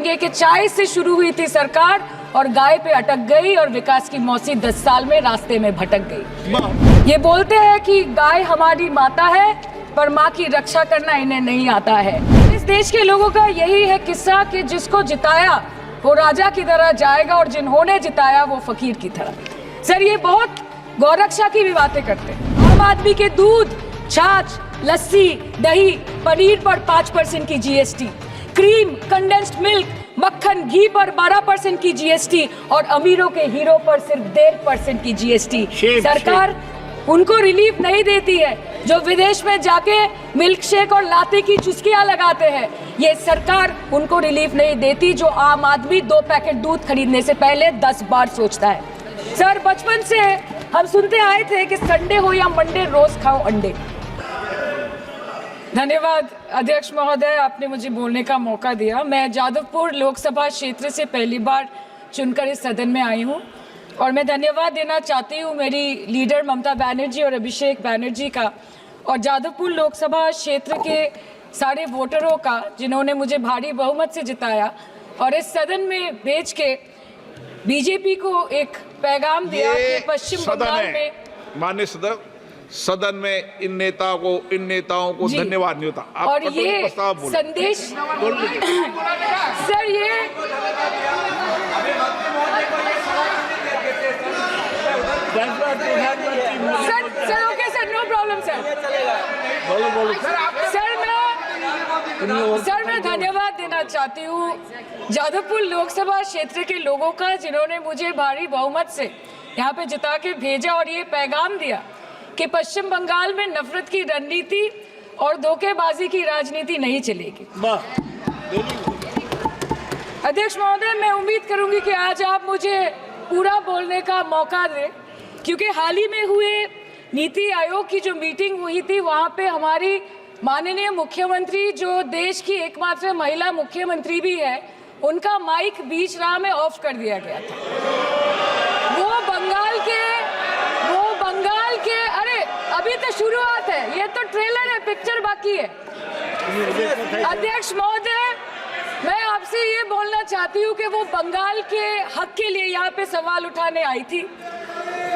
कहेंगे कि चाय से शुरू हुई थी सरकार और गाय पे अटक गई और विकास की मौसी 10 साल में रास्ते में भटक गई। ये बोलते हैं कि गाय हमारी माता है, पर माँ की रक्षा करना इन्हें नहीं आता है। इस देश के लोगों का यही है किस्सा कि जिसको जिताया वो राजा की तरह जाएगा और जिन्होंने जिताया वो फकीर की तरह। सर, ये बहुत गौरक्षा की भी बातें करते हैं। आम आदमी के दूध, छाछ, लस्सी, दही, पनीर पर 5% की जीएसटी, क्रीम, कंडेंस्ड मिल्क, मक्खन, घी पर 12% की जीएसटी और अमीरों के हीरो पर सिर्फ 1.5% की जीएसटी। सरकार उनको रिलीफ नहीं देती है जो विदेश में जाके मिल्क शेक और लाते की चुस्कियां लगाते हैं। ये सरकार उनको रिलीफ नहीं देती जो आम आदमी 2 पैकेट दूध खरीदने से पहले 10 बार सोचता है। सर, बचपन से हम सुनते आए थे कि संडे हो या मंडे रोज खाओ अंडे। धन्यवाद अध्यक्ष महोदय, आपने मुझे बोलने का मौका दिया। मैं जादवपुर लोकसभा क्षेत्र से पहली बार चुनकर इस सदन में आई हूँ और मैं धन्यवाद देना चाहती हूँ मेरी लीडर ममता बनर्जी और अभिषेक बनर्जी का और जादवपुर लोकसभा क्षेत्र के सारे वोटरों का जिन्होंने मुझे भारी बहुमत से जिताया और इस सदन में भेज के बीजेपी को एक पैगाम दिया कि पश्चिम बंगाल में माननीय सदन में इन नेताओं को धन्यवाद नहीं होता। आप और ये संदेश सर, ये sir okay sir, no problem sir. Sir मैं धन्यवाद देना चाहती हूँ जादवपुर लोकसभा क्षेत्र के लोगों का जिन्होंने मुझे भारी बहुमत से यहाँ पे जिता के भेजा और ये पैगाम दिया कि पश्चिम बंगाल में नफरत की रणनीति और धोखेबाजी की राजनीति नहीं चलेगी। अध्यक्ष महोदय, मैं उम्मीद करूंगी कि आज आप मुझे पूरा बोलने का मौका दें क्योंकि हाल ही में हुए नीति आयोग की जो मीटिंग हुई थी वहां पे हमारी माननीय मुख्यमंत्री जो देश की एकमात्र महिला मुख्यमंत्री भी है, उनका माइक बीच राह में ऑफ कर दिया गया था। वो बंगाल के अरे अभी तो शुरुआत है, ये तो ट्रेलर है, पिक्चर बाकी है। अध्यक्ष महोदय, मैं आपसे ये बोलना चाहती हूँ कि वो बंगाल के हक के लिए यहाँ पे सवाल उठाने आई थी,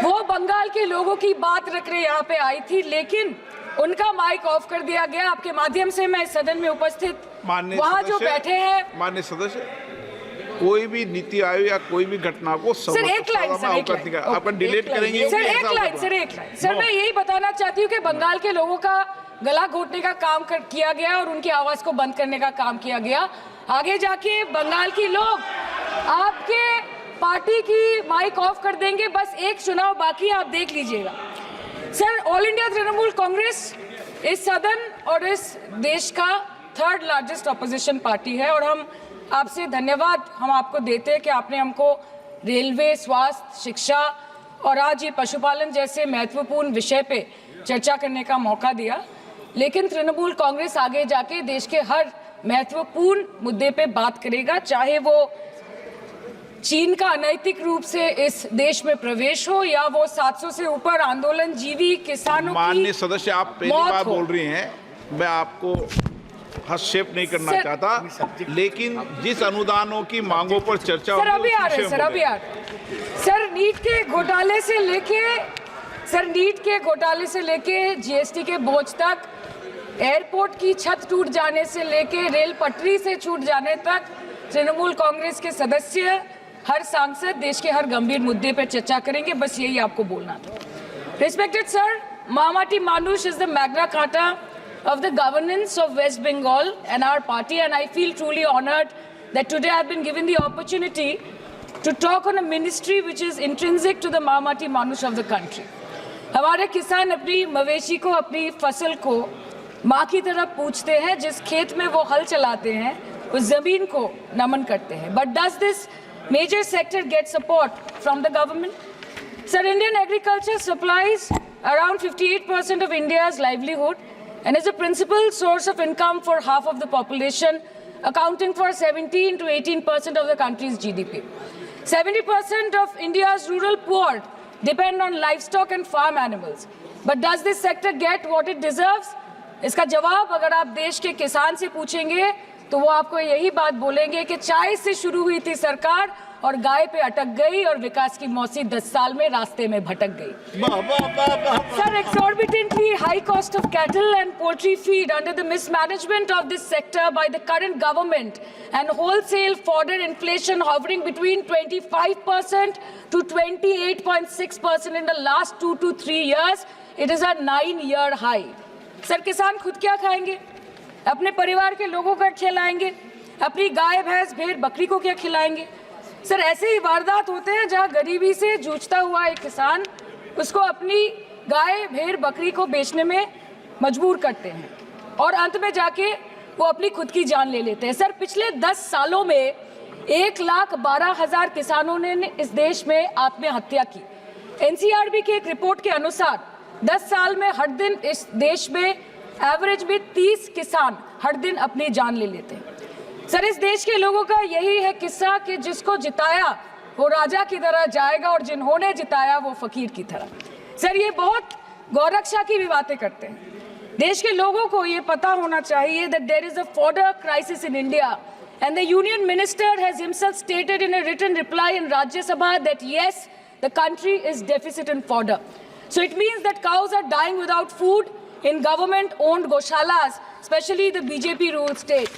वो बंगाल के लोगों की बात रखने यहाँ पे आई थी, लेकिन उनका माइक ऑफ कर दिया गया। आपके माध्यम से मैं इस सदन में उपस्थित वहाँ जो बैठे हैं माननीय सदस्य, कोई भी नीति आयोग या कोई भी घटना को सर एक लाइन आपका डिलीट करेंगे सर, एक लाइन सर, मैं यही बताना चाहती हूँ कि बंगाल के लोगों का गला घोटने का काम किया गया और उनकी आवाज को बंद करने का काम किया गया। आगे जाके बंगाल के लोग आपके पार्टी की माइक ऑफ कर देंगे, बस एक चुनाव बाकी है, आप देख लीजिएगा। Sir, all India Trinamool Congress इस सदन और इस देश का 3rd लार्जेस्ट ऑपोजिशन पार्टी है और हम आपसे धन्यवाद हम आपको देते हैं कि आपने हमको रेलवे, स्वास्थ्य, शिक्षा और आज ये पशुपालन जैसे महत्वपूर्ण विषय पे चर्चा करने का मौका दिया। लेकिन तृणमूल कांग्रेस आगे जाके देश के हर महत्वपूर्ण मुद्दे पे बात करेगा, चाहे वो चीन का अनैतिक रूप से इस देश में प्रवेश हो या वो 700 से ऊपर आंदोलन जीवी किसानों की माननीय सदस्य, आप पहली बार बोल रही हैं, मैं आपको हस्तक्षेप नहीं करना चाहता, लेकिन जिस अनुदानों की मांगों पर चर्चा सर अभी आ रहे हैं सर नीट के घोटाले से लेके जीएसटी के बोझ तक, एयरपोर्ट की छत टूट जाने से लेके रेल पटरी से छूट जाने तक तृणमूल कांग्रेस के सदस्य, हर सांसद देश के हर गंभीर मुद्दे पर चर्चा करेंगे। बस यही आपको बोलना था। रिस्पेक्टेड सर, मामाटी मानुष is the Magna carta of the governance of West Bengal and our party, and I feel truly honored that today I've been given the opportunity to talk on a ministry which is intrinsic to the Mahamati Manush of the country. हमारे किसान अपनी मवेशी को, अपनी फसल को माँ की तरह पूछते हैं, जिस खेत में वो हल चलाते हैं उस जमीन को नमन करते हैं। But does this major sector get support from the government? Sir, Indian agriculture supplies around 58% of India's livelihood and is a principal source of income for half of the population, accounting for 17 to 18% of the country's GDP. 70% of India's rural poor depend on livestock and farm animals. But does this sector get what it deserves? इसका जवाब अगर आप देश के किसान से पूछेंगे तो वो आपको यही बात बोलेंगे कि चाय से शुरू हुई थी सरकार और गाय पे अटक गई और विकास की मौसी 10 साल में रास्ते में भटक गई। Sir, exorbitantly high cost of cattle and poultry feed under the mismanagement of this sector by the current government and wholesale fodder inflation hovering between 25% to 28.6% in the last 2 to 3 years, it is a 9-year high. Sir, किसान खुद क्या खाएंगे? अपने परिवार के लोगों को खिलाएंगे? अपनी गाय भैंस भेड़ बकरी को क्या खिलाएंगे? सर, ऐसे ही वारदात होते हैं जहां गरीबी से जूझता हुआ एक किसान उसको अपनी गाय भेड़ बकरी को बेचने में मजबूर करते हैं और अंत में जाके वो अपनी खुद की जान ले लेते हैं। सर, पिछले 10 सालों में 1,12,000 किसानों ने इस देश में आत्महत्या की। एनसीआरबी की एक रिपोर्ट के अनुसार 10 साल में हर दिन इस देश में एवरेज में 30 किसान हर दिन अपनी जान ले लेते हैं। सर, इस देश के लोगों का यही है किस्सा कि जिसको जिताया वो राजा की तरह जाएगा और जिन्होंने जिताया वो फकीर की तरह। सर, ये बहुत गौरक्षा की भी बातें करते हैं। देश के लोगों को ये पता होना चाहिए that there is a fodder crisis in India and the union minister has himself stated in a written reply in Rajya Sabha that yes, the country is deficit in fodder. So it means that cows are dying without food in government-owned goshalas, especially the BJP-ruled state.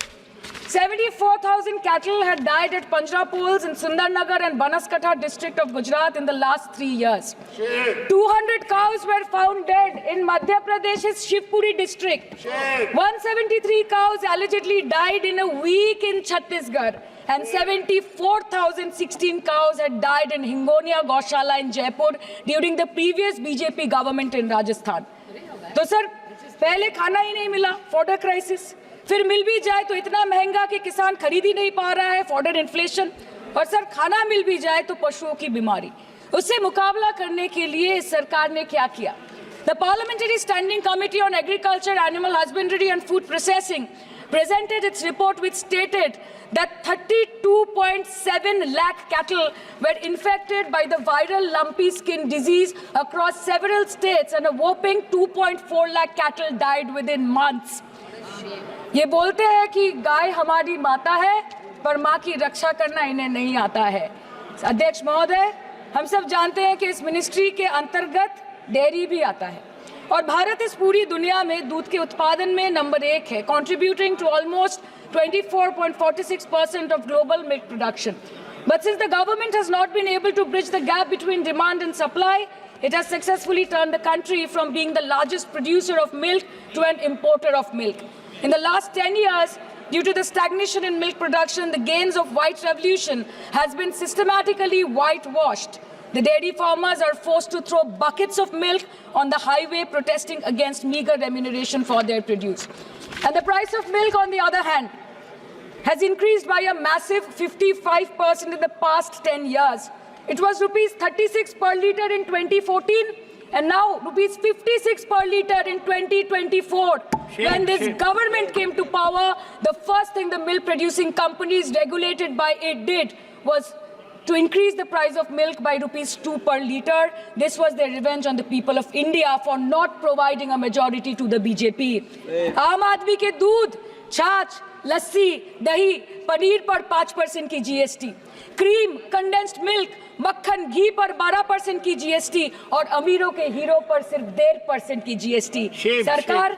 74,000 cattle had died at Panjrapols in Sundarnagar and Banaskantha district of Gujarat in the last 3 years. 200 cows were found dead in Madhya Pradesh's Shivpuri district. 173 cows allegedly died in a week in Chhattisgarh. And 74,016 cows had died in Hingonia Gaushala in Jaipur during the previous BJP government in Rajasthan. तो sir, पहले खाना ही नहीं मिला, fodder crisis, फिर मिल भी जाए तो इतना महंगा कि किसान खरीद ही नहीं पा रहा है, फॉडर इन्फ्लेशन, और सर खाना मिल भी जाए तो पशुओं की बीमारी। उससे मुकाबला करने के लिए इस सरकार ने क्या किया? The Parliamentary Standing Committee on Agriculture, Animal Husbandry and Food Processing presented its report which stated that 32.7 lakh cattle were infected by the viral lumpy skin disease across several states and a whopping 2.4 lakh cattle died within months. ये बोलते हैं कि गाय हमारी माता है पर माँ की रक्षा करना इन्हें नहीं आता है। अध्यक्ष महोदय, हम सब जानते हैं कि इस मिनिस्ट्री के अंतर्गत डेयरी भी आता है और भारत इस पूरी दुनिया में दूध के उत्पादन में नंबर 1 है, contributing to almost 24.46% of global milk production. But since the government has not been able to bridge the gap between demand and supply, it has successfully turned the country from being the largest producer of milk to an importer of milk. In the last 10 years, due to the stagnation in milk production, the gains of white revolution has been systematically whitewashed. The dairy farmers are forced to throw buckets of milk on the highway protesting against meager remuneration for their produce. And the price of milk, on the other hand, has increased by a massive 55% in the past 10 years. It was rupees 36 per litre in 2014 and now rupees 56 per litre in 2024. When this government came to power, the first thing the milk producing companies regulated by it did was to increase the price of milk by rupees 2 per litre. This was their revenge on the people of India for not providing a majority to the BJP. आम आदमी के दूध, छाछ, लस्सी, दही, पनीर पर 5% की GST, cream, condensed milk, मक्खन, घी पर 12% की GST और अमीरों के हीरो पर सिर्फ 1.5% की GST। सरकार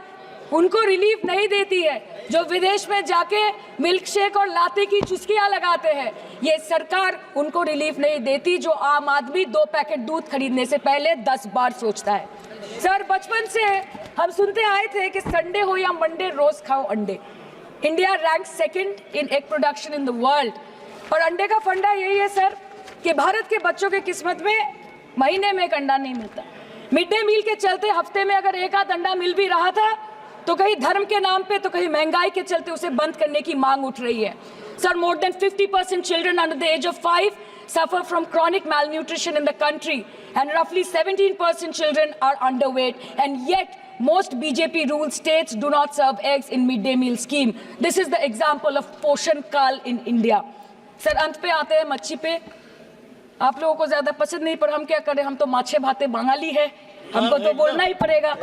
उनको रिलीफ नहीं देती है जो विदेश में जाके मिल्क शेक और लाते की चुस्कियां लगाते हैं। ये सरकार उनको रिलीफ नहीं देती जो आम आदमी 2 पैकेट दूध खरीदने से पहले 10 बार सोचता है। सर, बचपन से हम सुनते आए थे कि संडे हो या मंडे रोज खाओ अंडे। India rank 2nd in egg production in the world और अंडे का फंडा यही है सर कि भारत के बच्चों के किस्मत में महीने में एक अंडा नहीं मिलता। मिड डे मील के चलते हफ्ते में अगर एक आध अंडा मिल भी रहा था तो कहीं धर्म के नाम पे तो कहीं महंगाई के चलते उसे बंद करने की मांग उठ रही है। Sir, more than 50% children under the age of 5 suffer from chronic malnutrition in the country and roughly 17% children are underweight, and yet most BJP ruled states do not serve eggs in mid-day meal scheme. This is the example of Poshan Kal in India. Sir, अंत पे आते हैं मच्छी पे। आप लोगों को ज्यादा पसंद नहीं पर हम क्या करें, हम तो माछे भाते बंगाली है। हमको तो बोलना ही पड़ेगा.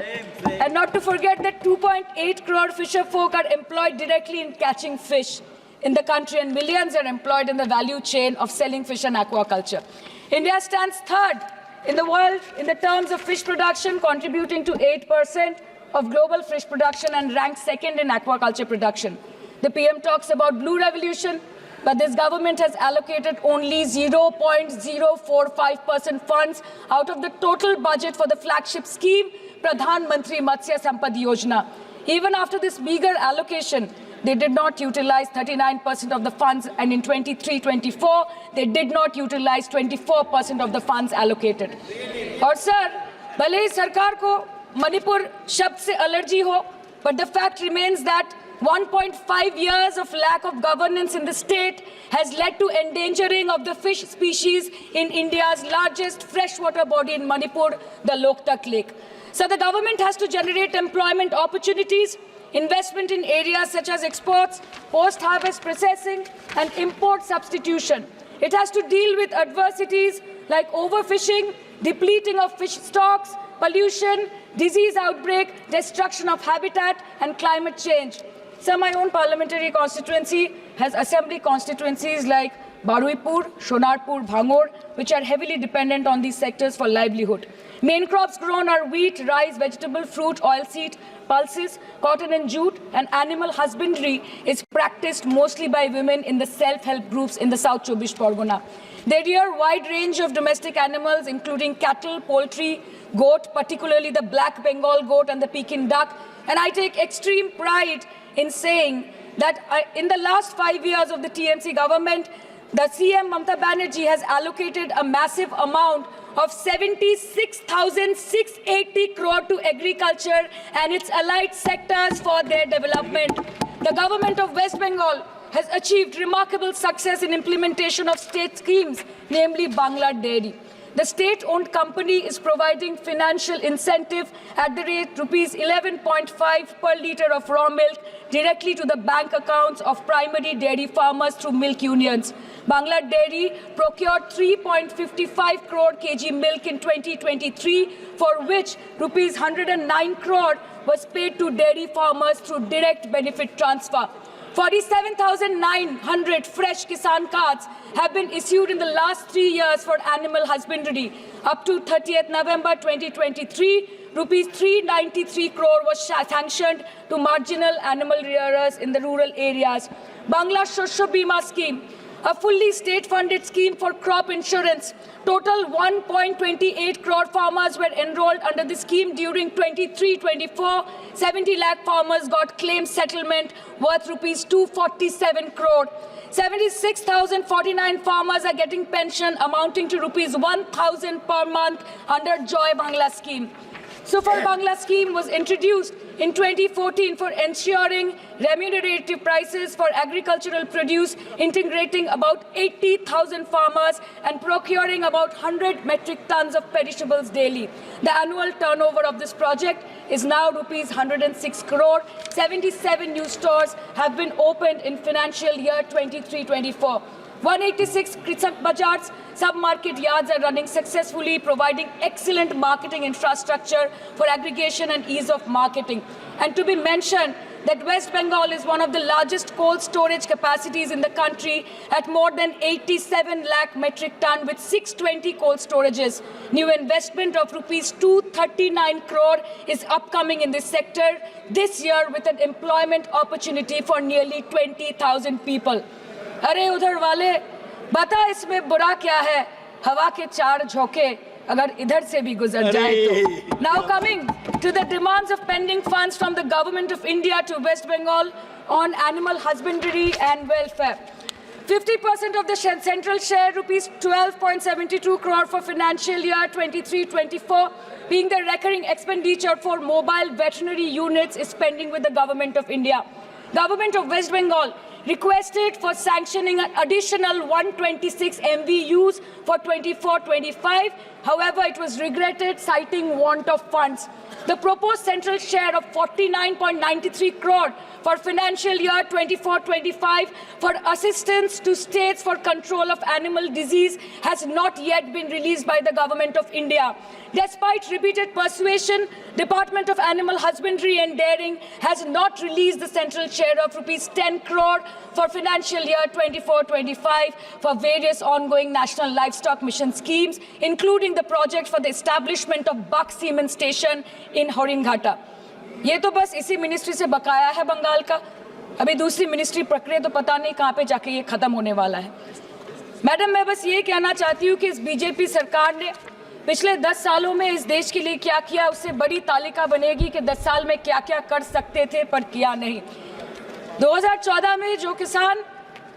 And not to forget that 2.8 crore fisher folk are employed directly in catching fish in the country, and millions are employed in the value chain of selling fish and aquaculture. India stands third in the world in the terms of fish production, contributing to 8% of global fish production, and ranks second in aquaculture production. The PM talks about blue revolution, but this government has allocated only 0.045% funds out of the total budget for the flagship scheme, Pradhan Mantri Matsya Sampad Yojana. Even after this meager allocation, they did not utilize 39% of the funds, and in 23-24, they did not utilize 24% of the funds allocated. और sir, भले ही सरकार को मणिपुर शब्द से allergy हो, but the fact remains that 1.5 years of lack of governance in the state has led to endangering of the fish species in India's largest freshwater body in Manipur, the Loktak Lake. So the government has to generate employment opportunities, investment in areas such as exports, post-harvest processing, and import substitution. It has to deal with adversities like overfishing, depleting of fish stocks, pollution, disease outbreak, destruction of habitat, and climate change. So my own parliamentary constituency has assembly constituencies like Baruipur, Shonarpur, Bhangor, which are heavily dependent on these sectors for livelihood. Main crops grown are wheat, rice, vegetable, fruit, oilseed, pulses, cotton and jute, and animal husbandry is practiced mostly by women in the self-help groups in the South Chobbish Pargona. They rear a wide range of domestic animals, including cattle, poultry, goat, particularly the black Bengal goat and the Pekin duck. And I take extreme pride in saying that in the last 5 years of the TMC government, the CM Mamata Banerjee has allocated a massive amount of 76,680 crore to agriculture and its allied sectors for their development. The government of West Bengal has achieved remarkable success in implementation of state schemes, namely Bangla Dairy. The state-owned company is providing financial incentive at the rate rupees 11.5 per litre of raw milk directly to the bank accounts of primary dairy farmers through milk unions. Bangla Dairy procured 3.55 crore kg milk in 2023, for which rupees 109 crore was paid to dairy farmers through direct benefit transfer. 47,900 fresh Kisan cards have been issued in the last 3 years for animal husbandry. Up to 30th November 2023, rupees 393 crore was sanctioned to marginal animal rearers in the rural areas. Bangla Shosho Bima scheme, a fully state-funded scheme for crop insurance. Total 1.28 crore farmers were enrolled under the scheme during 23-24. 70 lakh farmers got claim settlement worth rupees 247 crore. 76,049 farmers are getting pension amounting to rupees 1,000 per month under Joy Bangla scheme. Super Bangla scheme was introduced in 2014 for ensuring remunerative prices for agricultural produce, integrating about 80,000 farmers and procuring about 100 metric tons of perishables daily. The annual turnover of this project is now rupees 106 crore. 77 new stores have been opened in financial year 23-24. 186 Krisak Bazars sub-market yards are running successfully, providing excellent marketing infrastructure for aggregation and ease of marketing. And to be mentioned that West Bengal is one of the largest cold storage capacities in the country at more than 87 lakh metric ton with 620 cold storages. New investment of rupees 239 crore is upcoming in this sector this year with an employment opportunity for nearly 20,000 people. अरे उधर वाले बता इसमें बुरा क्या है, हवा के चार झोंके अगर इधर से भी गुजर जाए तो. Now coming to the demands of pending funds from the Government of India to West Bengal on animal husbandry and welfare. 50% of the central share, rupees 12.72 crore for financial year 23-24, being the recurring expenditure for mobile veterinary units, is pending with the Government of India. Government of West Bengal requested for sanctioning an additional 126 MVUs for 24-25. However, it was regretted, citing want of funds. the proposed central share of 49.93 crore for financial year 24-25 for assistance to states for control of animal disease has not yet been released by the Government of India. Despite repeated persuasion, Department of Animal Husbandry and Dairying has not released the central share of rupees 10 crore for financial year 24-25 for various ongoing National Livestock Mission schemes, including the project for the establishment of Buck Semen Station in Horinghatta. ये तो बस इसी ministry से बकाया है बंगाल का। अभी दूसरी मिनिस्ट्री प्रक्रिया तो पता नहीं कहाँ पे जाके ये खत्म होने वाला है। मैडम, मैं बस ये कहना चाहती हूँ कि इस बीजेपी सरकार ने पिछले 10 सालों में इस देश के लिए क्या किया, उससे बड़ी तालिका बनेगी कि 10 साल में क्या क्या कर सकते थे पर किया नहीं। 2014 में जो किसान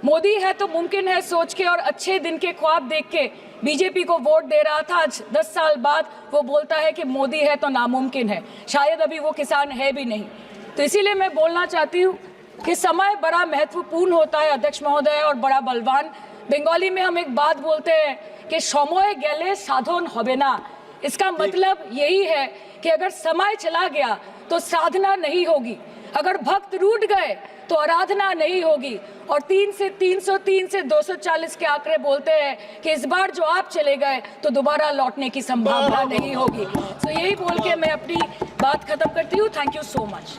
मोदी है तो मुमकिन है सोच के और अच्छे दिन के ख्वाब देख के बीजेपी को वोट दे रहा था, आज 10 साल बाद वो बोलता है कि मोदी है तो नामुमकिन है। शायद अभी वो किसान है भी नहीं। तो इसीलिए मैं बोलना चाहती हूँ कि समय बड़ा महत्वपूर्ण होता है अध्यक्ष महोदय, और बड़ा बलवान। बंगाली में हम एक बात बोलते हैं कि समय गेले साधन होबे ना। इसका मतलब यही है कि अगर समय चला गया तो साधना नहीं होगी, अगर भक्त रूठ गए तो आराधना नहीं होगी। और 3 से 303 से 240 के आंकड़े बोलते हैं कि इस बार जो आप चले गए तो दोबारा लौटने की संभावना नहीं होगी। तो यही बोल के मैं अपनी बात खत्म करती हूँ। Thank you so much.